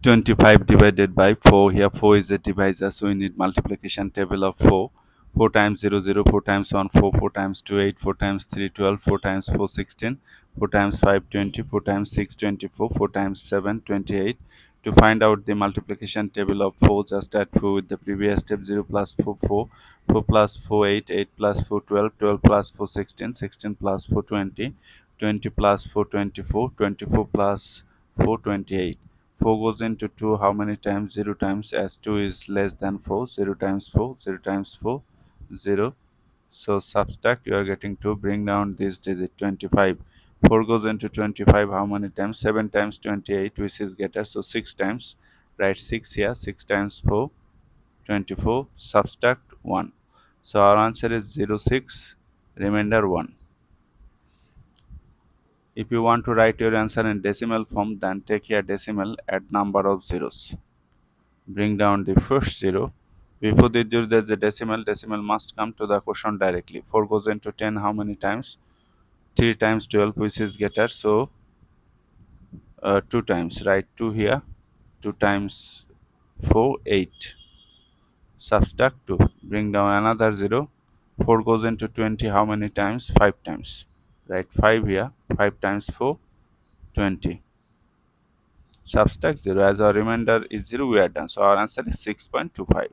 25 divided by 4. Here 4 is a divisor, so we need multiplication table of 4. 4 times 0, 0, 4 times 1, 4, 4 times 2, 8, 4 times 3, 12, 4 times 4, 16, 4 times 5, 20, 4 times 6, 24, 4 times 7, 28. To find out the multiplication table of 4, just add 4 with the previous step. 0 plus 4, 4, 4 plus 4, 8, 8 plus 4, 12, 12 plus 4, 16, 16 plus 4, 20, 20 plus 4, 24, 24 plus 4, 28. 4 goes into 2 how many times? 0 times, as 2 is less than 4. 0 times 4, 0 times 4, 0. So subtract, you are getting 2. Bring down this digit, 25. 4 goes into 25 how many times? 7 times 28, which is greater, so 6 times. Write 6 here. 6 times 4, 24. Subtract 1. So our answer is 0, 6, remainder 1. If you want to write your answer in decimal form, then take here decimal, add number of zeros. Bring down the first 0. Before the 0 there's a decimal. Decimal must come to the quotient directly. 4 goes into 10 how many times? 3 times 12, which is greater, so 2 times. Write 2 here. 2 times 4, 8. Subtract 2. Bring down another 0. 4 goes into 20 how many times? 5 times. Write 5 here. 5 times 4, 20. Subtract 0. As our remainder is 0, we are done. So our answer is 6.25.